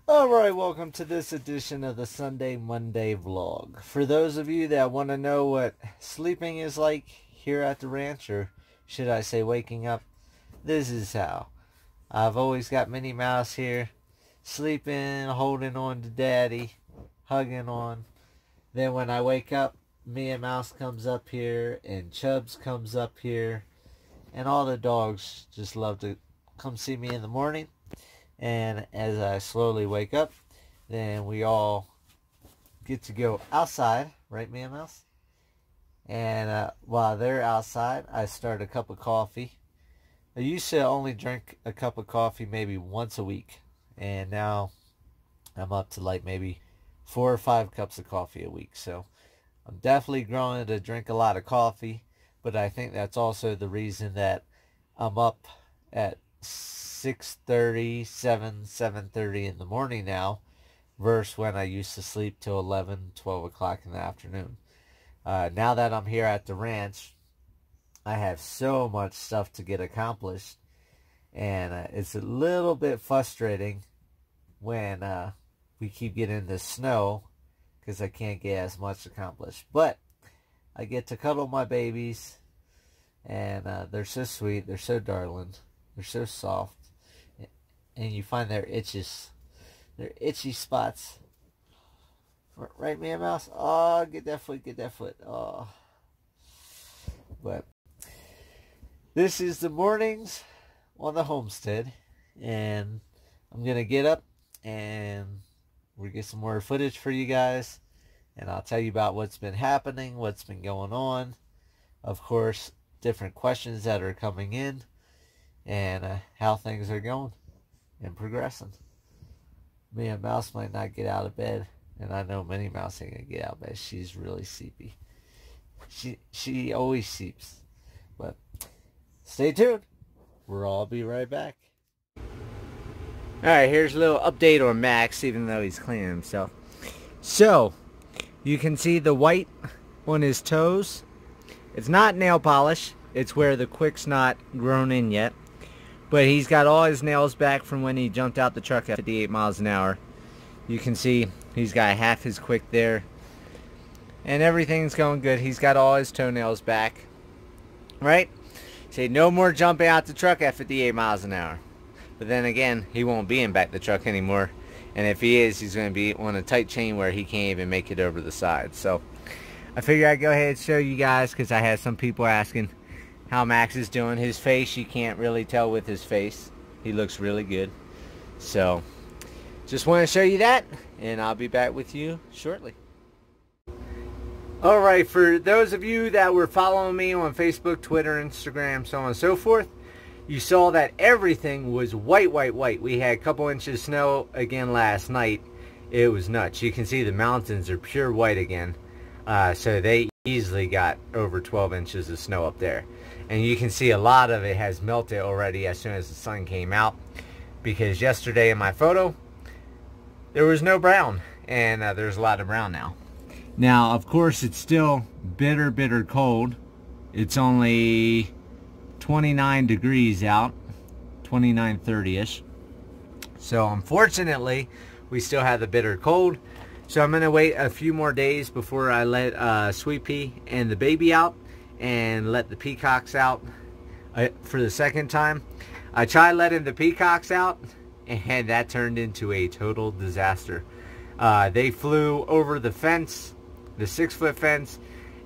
Alright, welcome to this edition of the Sunday Monday vlog. For those of you that want to know what sleeping is like here at the ranch, or should I say waking up, this is how. I've always got Minnie Mouse here, sleeping, holding on to Daddy, hugging on. Then when I wake up, Mia Mouse comes up here, and Chubbs comes up here, and all the dogs just love to come see me in the morning. And as I slowly wake up, then we all get to go outside, right, Mia Mouse? And while they're outside, I start a cup of coffee. I used to only drink a cup of coffee maybe once a week, and now I'm up to like maybe 4 or 5 cups of coffee a week. So I'm definitely growing to drink a lot of coffee, but I think that's also the reason that I'm up at 6:30, 7:30 in the morning now, versus when I used to sleep till 11, 12 o'clock in the afternoon. Now that I'm here at the ranch, I have so much stuff to get accomplished, and it's a little bit frustrating when we keep getting the snow, because I can't get as much accomplished. But I get to cuddle my babies, and they're so sweet, they're so darling, they're so soft. And you find their itchy spots. Right, Mia Mouse? Oh, get that foot, get that foot. Oh. But this is the mornings on the homestead. And I'm going to get up and we'll get some more footage for you guys. And I'll tell you about what's been happening, what's been going on. Of course, different questions that are coming in. And how things are going and progressing. Mia Mouse might not get out of bed, and I know Minnie Mouse ain't gonna get out of bed. She's really sleepy. She always sleeps. But stay tuned. I'll be right back. Alright, here's a little update on Max, even though he's cleaning himself. So, you can see the white on his toes. It's not nail polish. It's where the quick's not grown in yet. But he's got all his nails back from when he jumped out the truck at 58 miles an hour. You can see he's got half his quick there. And everything's going good. He's got all his toenails back. Right? Say no more jumping out the truck at 58 miles an hour. But then again, he won't be in back the truck anymore. And if he is, he's going to be on a tight chain where he can't even make it over the side. So I figured I'd go ahead and show you guys, because I had some people asking how Max is doing. His face, you can't really tell with his face. He looks really good. So just want to show you that, and I'll be back with you shortly. Alright, for those of you that were following me on Facebook, Twitter, Instagram, so on and so forth, you saw that everything was white. We had a couple inches of snow again last night. It was nuts. You can see the mountains are pure white again. So they easily got over 12 inches of snow up there. And you can see a lot of it has melted already as soon as the sun came out. Because yesterday in my photo, there was no brown. And there's a lot of brown now. Now, of course, it's still bitter cold. It's only 29 degrees out. 29, 30-ish. So, unfortunately, we still have the bitter cold. So I'm going to wait a few more days before I let Sweet Pea and the baby out, and let the peacocks out for the second time. I tried letting the peacocks out, and that turned into a total disaster. They flew over the fence, the 6-foot fence,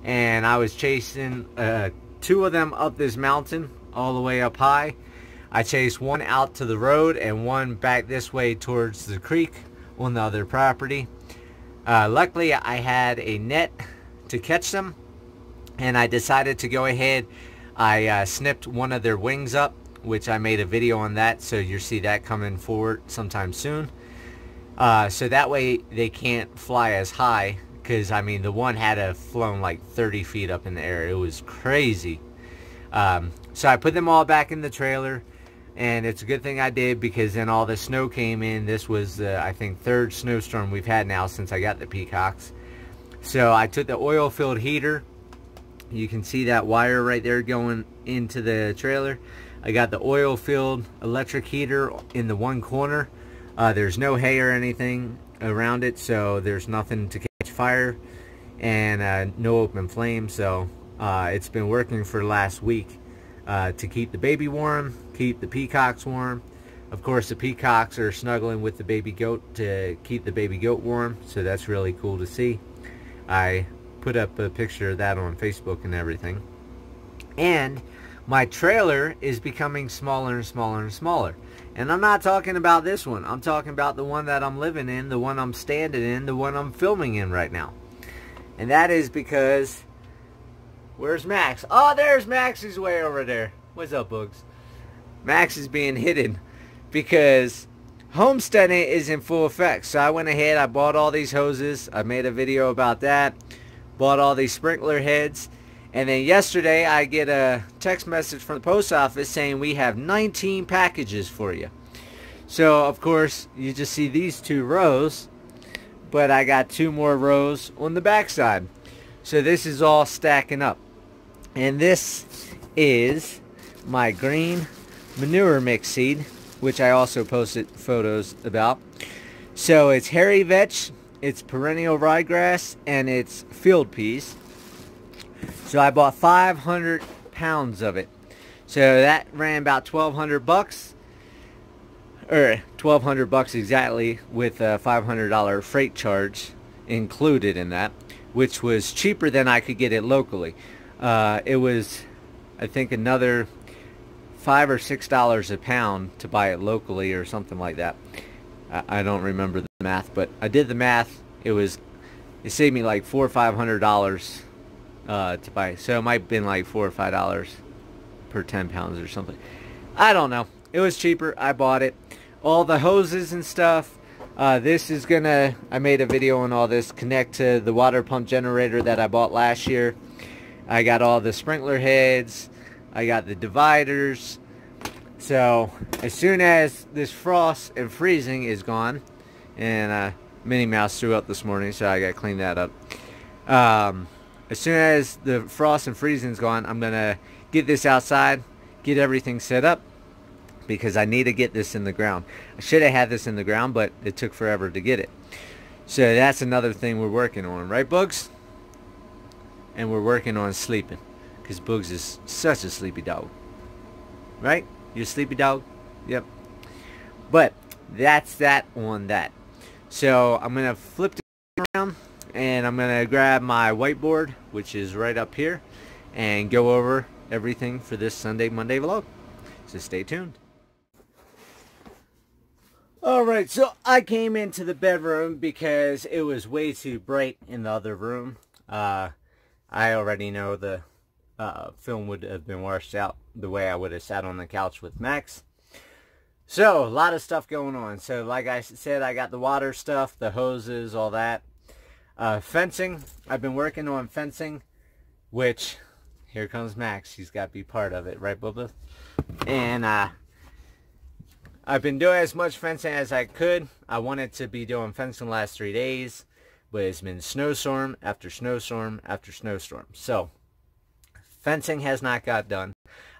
and I was chasing 2 of them up this mountain all the way up high. I chased one out to the road and one back this way towards the creek on the other property. Luckily, I had a net to catch them, and I decided to go ahead. I snipped one of their wings up, which I made a video on that, so you'll see that coming forward sometime soon. So that way they can't fly as high, because, I mean, the one had to have flown like 30 feet up in the air. It was crazy. So I put them all back in the trailer. And it's a good thing I did, because then all the snow came in. This was the, I think, 3rd snowstorm we've had now since I got the peacocks. So I took the oil-filled heater. You can see that wire right there going into the trailer. I got the oil-filled electric heater in the one corner. There's no hay or anything around it, so there's nothing to catch fire, and no open flame. So it's been working for the last week to keep the baby warm, keep the peacocks warm. Of course, the peacocks are snuggling with the baby goat to keep the baby goat warm, so that's really cool to see. I put up a picture of that on Facebook and everything. And my trailer is becoming smaller and smaller and smaller. And I'm not talking about this one. I'm talking about the one that I'm living in, the one I'm standing in, the one I'm filming in right now. And that is because... Where's Max? Oh, there's Max. He's way over there. What's up, Bugs? Max is being hidden because homesteading is in full effect. So I went ahead, I bought all these hoses. I made a video about that. Bought all these sprinkler heads. And then yesterday I get a text message from the post office saying we have 19 packages for you. So of course you just see these 2 rows, but I got 2 more rows on the back side. So this is all stacking up. And this is my green manure mix seed, which I also posted photos about. So it's hairy vetch, it's perennial ryegrass, and it's field peas. So I bought 500 pounds of it. So that ran about $1,200, or $1,200 exactly, with a $500 freight charge included in that, which was cheaper than I could get it locally. It was, I think, another $5 or $6 a pound to buy it locally or something like that. I don't remember the math, but I did the math. It saved me like $400 or $500 to buy. So it might have been like $4 or $5 per 10 pounds or something. I don't know. It was cheaper. I bought it. All the hoses and stuff. This is gonna, I made a video on all this, connect to the water pump generator that I bought last year. I got all the sprinkler heads. I got the dividers. So as soon as this frost and freezing is gone, and Minnie Mouse threw up this morning, so I got to clean that up. As soon as the frost and freezing is gone, I'm gonna get this outside, get everything set up, because I need to get this in the ground. I should have had this in the ground, but it took forever to get it. So that's another thing we're working on, right, Bugs? And we're working on sleeping, because Bugs is such a sleepy dog. Right? You're a sleepy dog? Yep. But that's that on that. So I'm going to flip the around, and I'm going to grab my whiteboard, which is right up here, and go over everything for this Sunday, Monday vlog. So stay tuned. Alright, so I came into the bedroom because it was way too bright in the other room. I already know the film would have been washed out the way I would have sat on the couch with Max. So, a lot of stuff going on. So, like I said, I got the water stuff, the hoses, all that. Fencing. I've been working on fencing, which, here comes Max. He's got to be part of it, right, Bubba? And, I've been doing as much fencing as I could. I wanted to be doing fencing the last 3 days, but it's been snowstorm after snowstorm after snowstorm. So, fencing has not got done.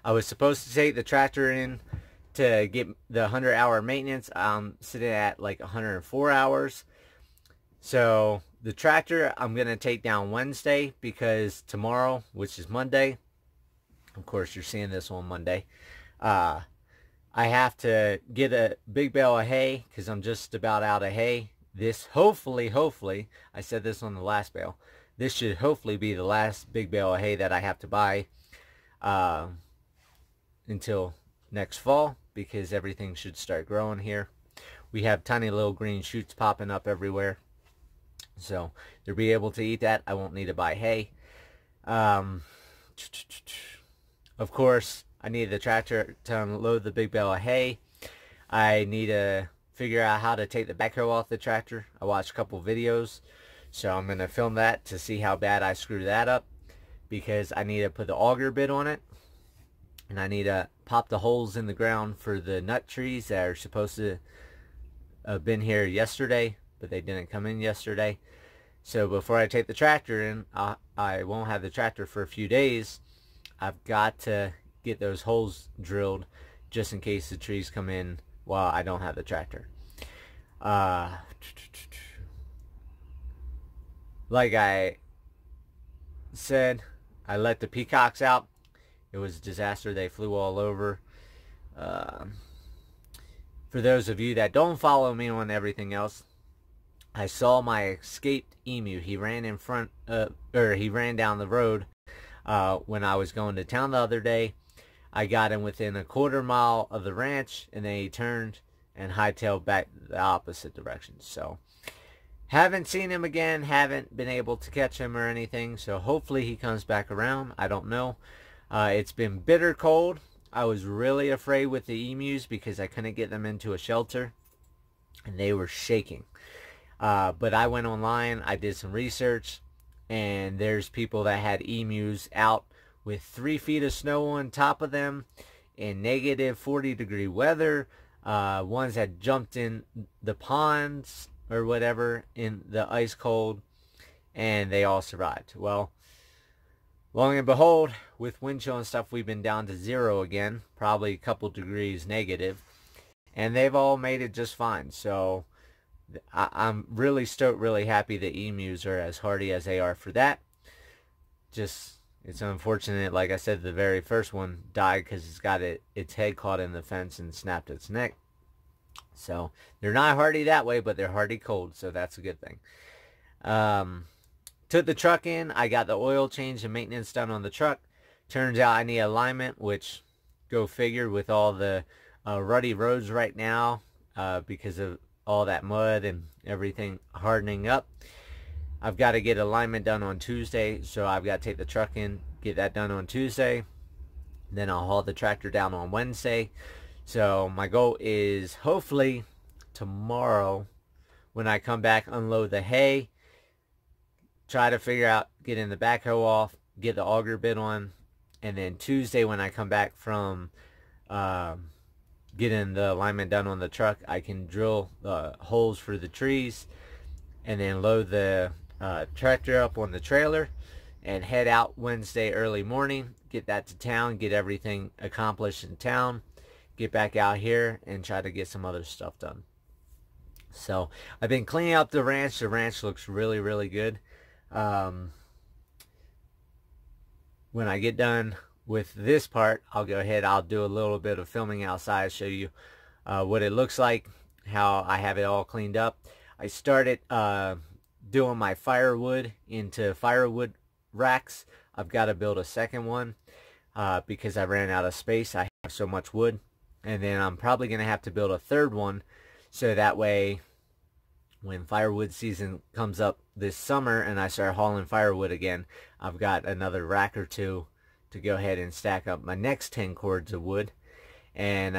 I was supposed to take the tractor in to get the 100-hour maintenance. I'm sitting at like 104 hours. So, the tractor I'm going to take down Wednesday, because tomorrow, which is Monday, of course you're seeing this on Monday, I have to get a big bale of hay, because I'm just about out of hay. This hopefully, I said this on the last bale, this should hopefully be the last big bale of hay that I have to buy until next fall, because everything should start growing here. We have tiny little green shoots popping up everywhere. So, to be able to eat that, I won't need to buy hay. Of course, I need the tractor to unload the big bale of hay. I need to figure out how to take the backhoe off the tractor. I watched a couple videos, so I'm going to film that to see how bad I screw that up, because I need to put the auger bit on it, and I need to pop the holes in the ground for the nut trees that are supposed to have been here yesterday, but they didn't come in yesterday. So before I take the tractor in, I won't have the tractor for a few days. I've got to get those holes drilled just in case the trees come in while I don't have the tractor. Uh, like I said, I let the peacocks out. It was a disaster. They flew all over. For those of you that don't follow me on everything else, I saw my escaped emu. He ran in front, he ran down the road when I was going to town the other day. I got him within a quarter mile of the ranch, and then he turned and hightailed back the opposite direction. So, haven't seen him again, haven't been able to catch him or anything, so hopefully he comes back around. I don't know. It's been bitter cold. I was really afraid with the emus because I couldn't get them into a shelter, and they were shaking. But I went online, I did some research, and there's people that had emus out with 3 feet of snow on top of them in negative 40-degree weather. Ones that jumped in the ponds or whatever in the ice cold, and they all survived. Well, long and behold, with wind chill and stuff, we've been down to 0 again, probably a couple degrees negative, and they've all made it just fine. So I'm really stoked, really happy the emus are as hardy as they are for that. Just, it's unfortunate, like I said, the very first one died because it's got its head caught in the fence and snapped its neck. So they're not hardy that way, but they're hardy cold, so that's a good thing. Took the truck in. I got the oil change and maintenance done on the truck. Turns out I need alignment, which, go figure, with all the ruddy roads right now because of all that mud and everything hardening up. I've got to get alignment done on Tuesday, so I've got to take the truck in, get that done on Tuesday. Then I'll haul the tractor down on Wednesday. So my goal is hopefully tomorrow when I come back, unload the hay, try to figure out getting the backhoe off, get the auger bit on, and then Tuesday when I come back from getting the alignment done on the truck, I can drill holes for the trees and then load the tractor up on the trailer and head out Wednesday early morning, get that to town, get everything accomplished in town, get back out here and try to get some other stuff done. So I've been cleaning up the ranch. The ranch looks really, really good. When I get done with this part, I'll go ahead, I'll do a little bit of filming outside, show you what it looks like, how I have it all cleaned up. I started doing my firewood into firewood racks. I've got to build a second one because I ran out of space. I have so much wood. And then I'm probably going to have to build a third one, so that way when firewood season comes up this summer and I start hauling firewood again, I've got another rack or two to go ahead and stack up my next 10 cords of wood. And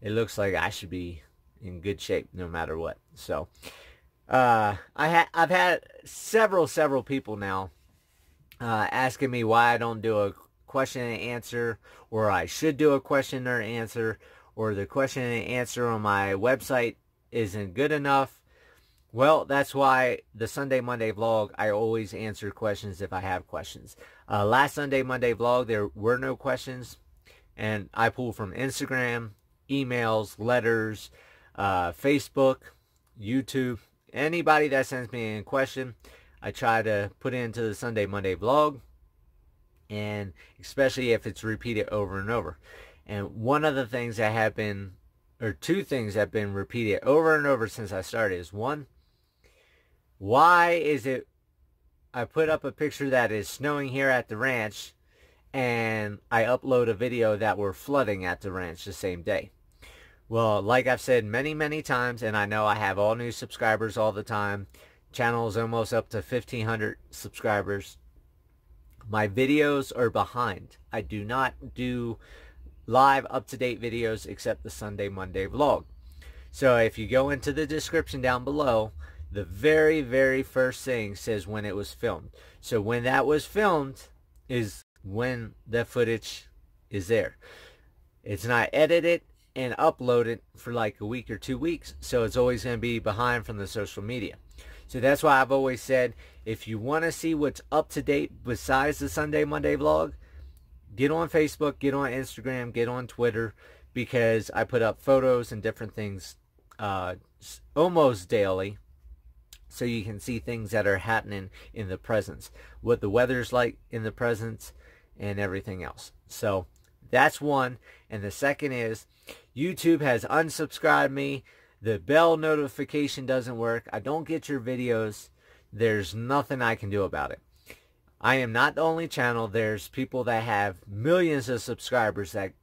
it looks like I should be in good shape no matter what. So I've had several people now asking me why I don't do a question and answer, or I should do a question or answer, or the question and answer on my website isn't good enough. Well, that's why the Sunday Monday vlog, I always answer questions if I have questions. Last Sunday Monday vlog, there were no questions, and I pulled from Instagram, emails, letters, Facebook, YouTube. Anybody that sends me a question, I try to put it into the Sunday Monday vlog, and especially if it's repeated over and over. And one of the things that have been, or two things that have been repeated over and over since I started is, one, why is it I put up a picture that is snowing here at the ranch and I upload a video that we're flooding at the ranch the same day? Well, like I've said many times, and I know I have all new subscribers all the time. Channel is almost up to 1,500 subscribers. My videos are behind. I do not do live up-to-date videos except the Sunday Monday vlog. So if you go into the description down below, the very first thing says when it was filmed. So when that was filmed is when the footage is there. It's not edited and uploaded for like a week or 2 weeks, so it's always going to be behind from the social media. So that's why I've always said, if you want to see what's up to date besides the Sunday Monday vlog, get on Facebook, get on Instagram, get on Twitter, because I put up photos and different things almost daily, so you can see things that are happening in the present, what the weather's like in the present, and everything else. So that's one. And the second is YouTube has unsubscribed me. The bell notification doesn't work. I don't get your videos. There's nothing I can do about it. I am not the only channel. There's people that have millions of subscribers that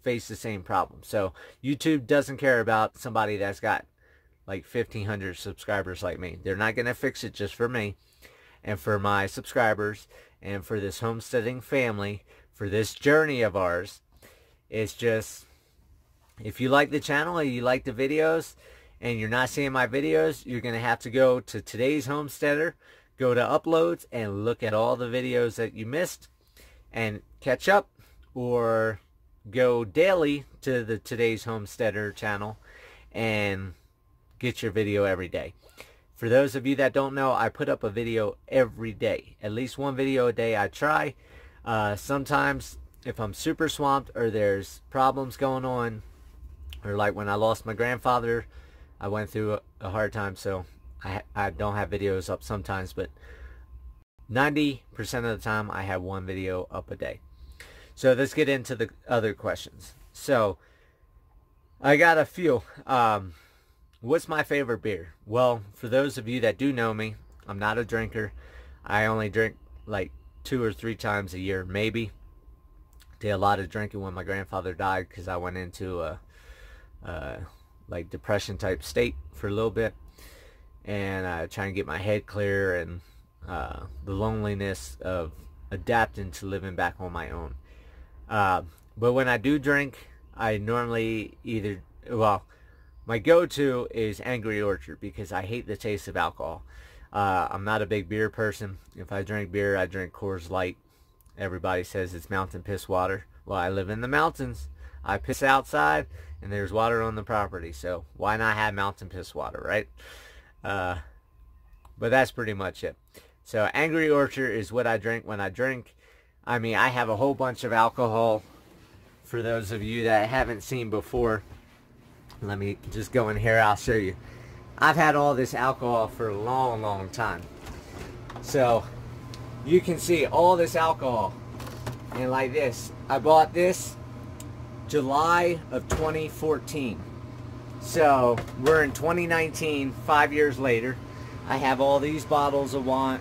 face the same problem. So YouTube doesn't care about somebody that's got like 1,500 subscribers like me. They're not going to fix it just for me and for my subscribers and for this homesteading family, for this journey of ours. It's just, if you like the channel and you like the videos and you're not seeing my videos, you're going to have to go to today's Homesteader, go to uploads, and look at all the videos that you missed and catch up, or go daily to the Today's Homesteader channel and get your video every day. For those of you that don't know, I put up a video every day. At least one video a day I try. Sometimes if I'm super swamped or there's problems going on, or like when I lost my grandfather, I went through a hard time, so I don't have videos up sometimes, but 90% of the time I have one video up a day. So let's get into the other questions. So I got a few. What's my favorite beer? Well, for those of you that do know me, I'm not a drinker. I only drink like 2 or 3 times a year, maybe. Did a lot of drinking when my grandfather died because I went into a like depression type state for a little bit, and trying to get my head clear, and the loneliness of adapting to living back on my own. But when I do drink, I normally either, well, my go-to is Angry Orchard because I hate the taste of alcohol. I'm not a big beer person. If I drink beer, I drink Coors Light. Everybody says it's mountain piss water. Well, I live in the mountains. I piss outside, and there's water on the property. So why not have mountain piss water, right? But that's pretty much it. So Angry Orchard is what I drink when I drink. I mean, I have a whole bunch of alcohol. For those of you that haven't seen before, let me just go in here. I'll show you. I've had all this alcohol for a long, long time. So you can see all this alcohol. And like this, I bought this July of 2014. So we're in 2019, 5 years later. I have all these bottles of wine,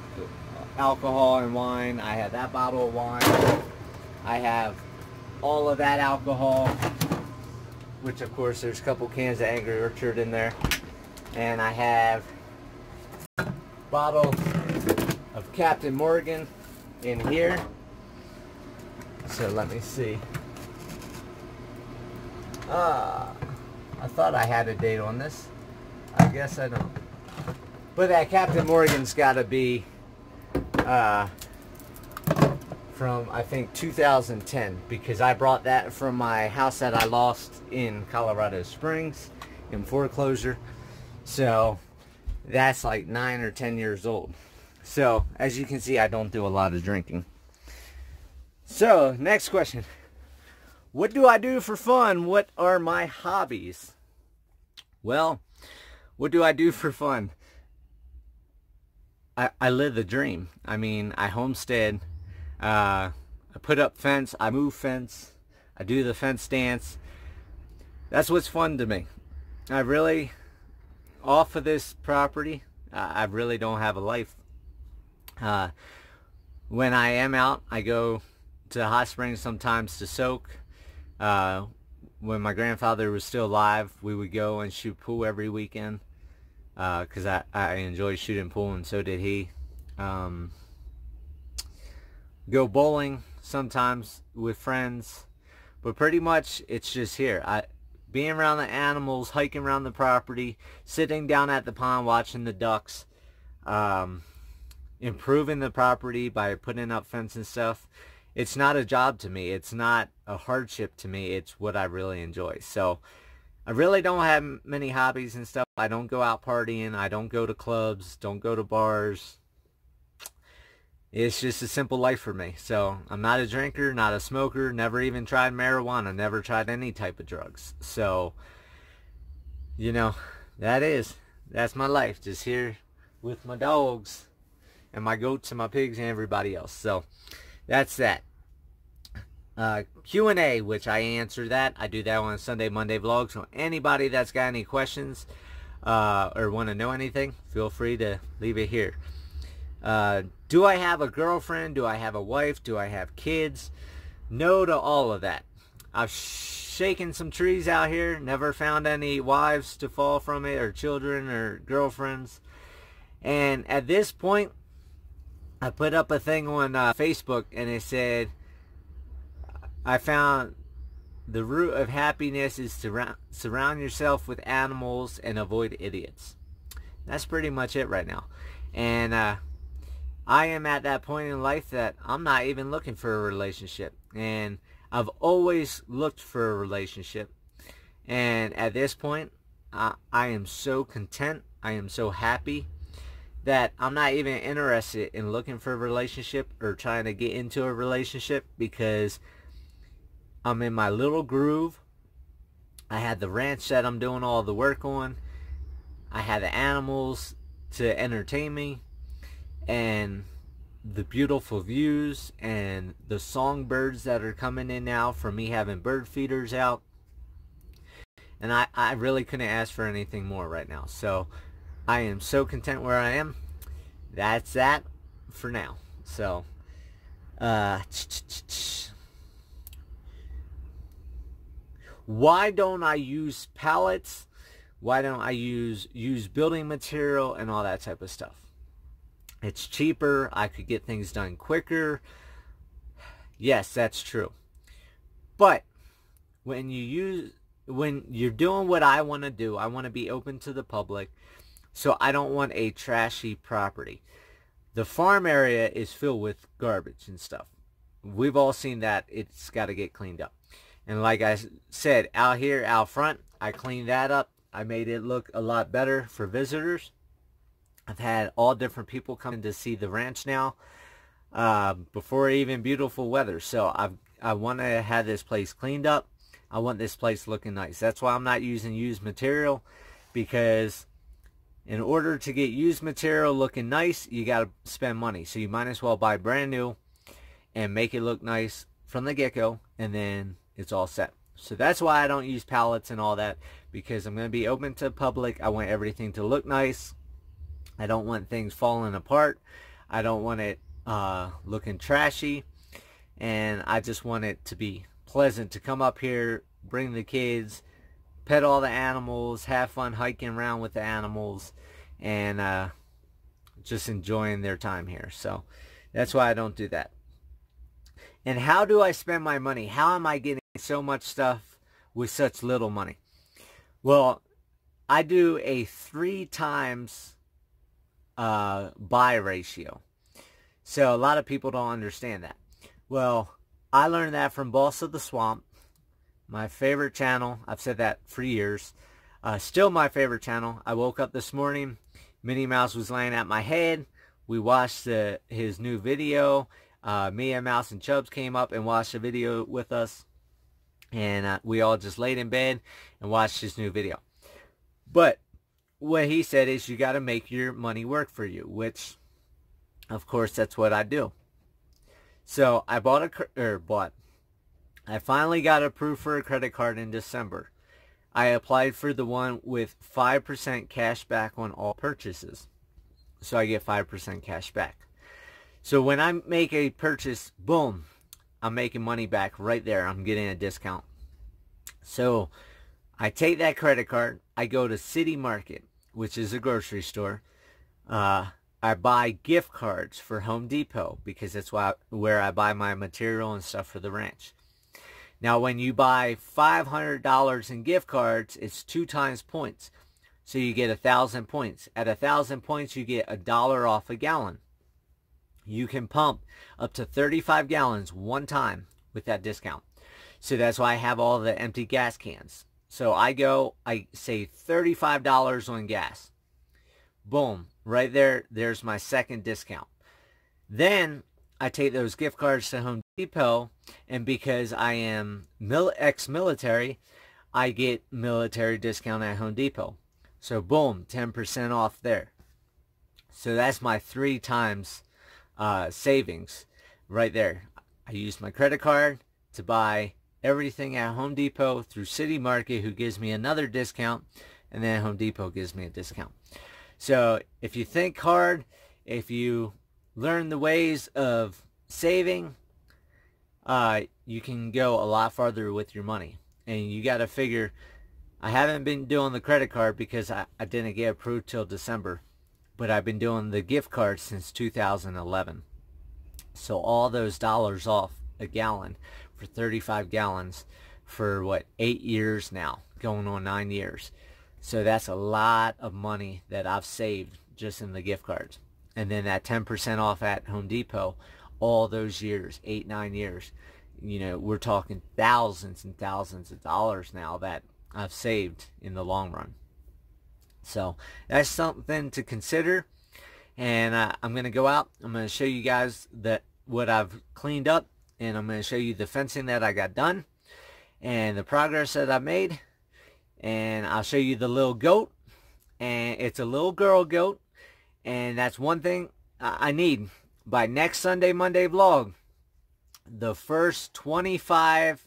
alcohol and wine. I have that bottle of wine. I have all of that alcohol, which of course there's a couple cans of Angry Orchard in there. And I have a bottle of Captain Morgan in here. So let me see. I thought I had a date on this. I guess I don't. But that Captain Morgan's got to be from, I think, 2010, because I brought that from my house that I lost in Colorado Springs in foreclosure. So that's like 9 or 10 years old. So as you can see, I don't do a lot of drinking. So next question. What do I do for fun? What are my hobbies? Well, what do I do for fun? I live the dream. I mean, I homestead. I put up fence. I move fence. I do the fence dance. That's what's fun to me. I really, off of this property, I really don't have a life. When I am out, I go to Hot Springs sometimes to soak. When my grandfather was still alive, we would go and shoot pool every weekend. Because I enjoy shooting pool, and so did he. Go bowling sometimes with friends, but pretty much it's just here. Being around the animals, hiking around the property, sitting down at the pond watching the ducks, improving the property by putting up fence and stuff. It's not a job to me. It's not a hardship to me. It's what I really enjoy. So I really don't have many hobbies and stuff. I don't go out partying. I don't go to clubs. Don't go to bars. It's just a simple life for me. So I'm not a drinker, not a smoker, never even tried marijuana, never tried any type of drugs. So you know, that's my life. Just here with my dogs and my goats and my pigs and everybody else. So that's that. Q&A, which I answer that. I do that on a Sunday, Monday vlog. So anybody that's got any questions or want to know anything, feel free to leave it here. Do I have a girlfriend? Do I have a wife? Do I have kids? No to all of that. I've shaken some trees out here. Never found any wives to fall from it, or children, or girlfriends. And at this point, I put up a thing on Facebook, and it said, I found the root of happiness is to surround yourself with animals and avoid idiots. That's pretty much it right now. And I am at that point in life that I'm not even looking for a relationship. And I've always looked for a relationship. And at this point, I am so content. I am so happy that I'm not even interested in looking for a relationship or trying to get into a relationship, because I'm in my little groove. I had the ranch that I'm doing all the work on. I had the animals to entertain me, and the beautiful views and the songbirds that are coming in now from me having bird feeders out. And I really couldn't ask for anything more right now. So I am so content where I am. That's that for now. So why don't I use pallets? Why don't I use building material and all that type of stuff? It's cheaper. I could get things done quicker. Yes, that's true. But when you're doing what I want to do, I want to be open to the public. So I don't want a trashy property. The farm area is filled with garbage and stuff. We've all seen that. It's got to get cleaned up. And like I said, out here, out front, I cleaned that up. I made it look a lot better for visitors. I've had all different people coming to see the ranch now, before even beautiful weather. So I want to have this place cleaned up. I want this place looking nice. That's why I'm not using used material, because in order to get used material looking nice, you got to spend money. So you might as well buy brand new and make it look nice from the get-go, and then it's all set. So that's why I don't use pallets and all that, because I'm going to be open to the public. I want everything to look nice. I don't want things falling apart. I don't want it looking trashy. And I just want it to be pleasant to come up here, bring the kids, pet all the animals, have fun hiking around with the animals, and just enjoying their time here. So that's why I don't do that. And how do I spend my money? How am I getting so much stuff with such little money? Well, I do a 3 times buy ratio. So a lot of people don't understand that. Well, I learned that from Boss of the Swamp, my favorite channel. I've said that for years. Still my favorite channel. I woke up this morning, Minnie Mouse was laying at my head. We watched his new video. Mia Mouse and Chubbs came up and watched the video with us. And we all just laid in bed and watched his new video. But what he said is you got to make your money work for you, which, of course, that's what I do. So I I finally got approved for a credit card in December. I applied for the one with 5% cash back on all purchases. So I get 5% cash back. So when I make a purchase, boom, I'm making money back right there. I'm getting a discount. So I take that credit card. I go to City Market, which is a grocery store. I buy gift cards for Home Depot, because that's where I buy my material and stuff for the ranch. Now, when you buy $500 in gift cards, it's 2 times points. So you get 1,000 points. At 1,000 points, you get $1 off a gallon. You can pump up to 35 gallons one time with that discount. So that's why I have all the empty gas cans. So I save $35 on gas. Boom, right there, there's my second discount. Then I take those gift cards to Home Depot, and because I am ex-military, I get military discount at Home Depot. So boom, 10% off there. So that's my 3 times savings right there. I use my credit card to buy everything at Home Depot through City Market, who gives me another discount, and then Home Depot gives me a discount. So if you think hard, if you learn the ways of saving, you can go a lot farther with your money. And you got to figure, I haven't been doing the credit card because I didn't get approved till December, but I've been doing the gift card since 2011. So all those dollars off a gallon for 35 gallons for what, 8 years now, going on 9 years. So that's a lot of money that I've saved just in the gift cards. And then that 10% off at Home Depot, all those years, 8, 9 years, you know, we're talking thousands and thousands of dollars now that I've saved in the long run. So that's something to consider. And I'm going to go out. I'm going to show you guys what I've cleaned up. And I'm going to show you the fencing that I got done. And the progress that I made. And I'll show you the little goat. And it's a little girl goat. And that's one thing I need. By next Sunday, Monday vlog, the first 25...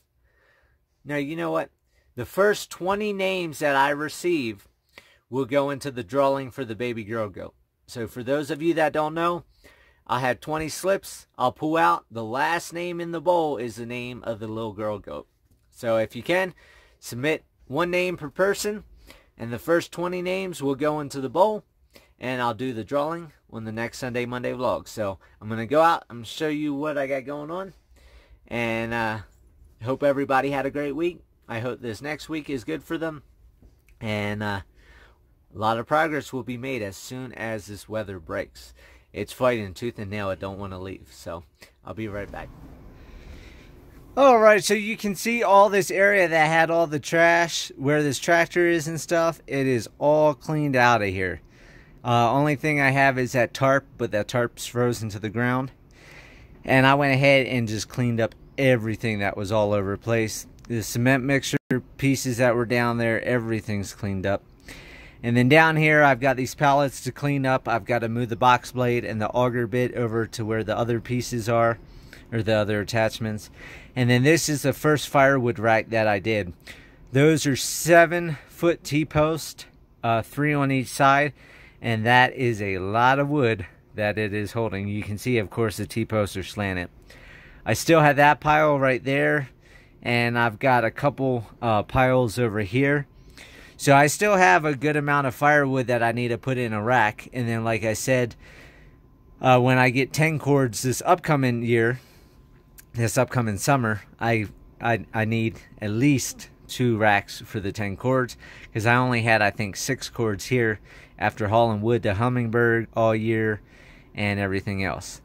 No, you know what? The first 20 names that I receive will go into the drawing for the baby girl goat. So for those of you that don't know, I had 20 slips. I'll pull out. The last name in the bowl is the name of the little girl goat. So if you can, submit 1 name per person. And the first 20 names will go into the bowl. And I'll do the drawing on the next Sunday, Monday vlog. So I'm going to go out. I'm going to show you what I got going on. And hope everybody had a great week. I hope this next week is good for them. And a lot of progress will be made as soon as this weather breaks. It's fighting tooth and nail. I don't want to leave. So I'll be right back. Alright, so you can see all this area that had all the trash, where this tractor is and stuff. It is all cleaned out of here. Only thing I have is that tarp, but that tarp's frozen to the ground. And I went ahead and just cleaned up everything that was all over the place. The cement mixture pieces that were down there, everything's cleaned up. And then down here, I've got these pallets to clean up. I've got to move the box blade and the auger bit over to where the other pieces are, or the other attachments. And then this is the first firewood rack that I did. Those are 7-foot T-posts, 3 on each side. And that is a lot of wood that it is holding. You can see, of course, the T-posts are slanted. I still have that pile right there. And I've got a couple piles over here. So I still have a good amount of firewood that I need to put in a rack. And then, like I said, when I get 10 cords this upcoming year, this upcoming summer, I need at least 2 racks for the 10 cords. Because I only had, I think, 6 cords here after hauling wood to Hummingbird all year and everything else.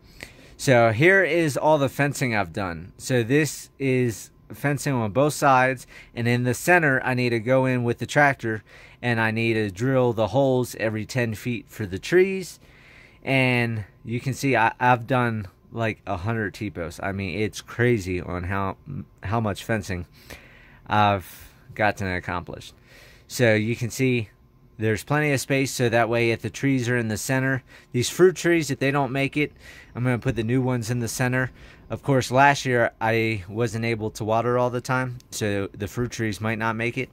So here is all the fencing I've done. So this is fencing on both sides, and in the center I need to go in with the tractor and I need to drill the holes every 10 feet for the trees. And you can see I've done like 100 T-posts. I mean, it's crazy on how much fencing I've gotten accomplished. So you can see there's plenty of space, so that way if the trees are in the center, these fruit trees, if they don't make it, I'm going to put the new ones in the center. Of course, last year I wasn't able to water all the time, so the fruit trees might not make it.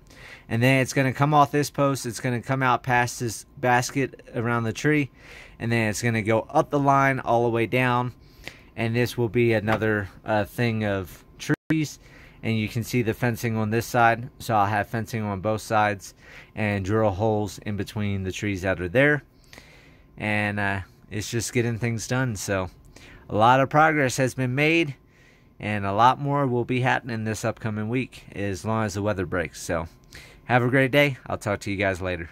And then it's going to come off this post, it's going to come out past this basket around the tree, and then it's going to go up the line all the way down. And this will be another thing of trees. And you can see the fencing on this side. So I'll have fencing on both sides and drill holes in between the trees that are there. And it's just getting things done. So a lot of progress has been made. And a lot more will be happening this upcoming week as long as the weather breaks. So have a great day. I'll talk to you guys later.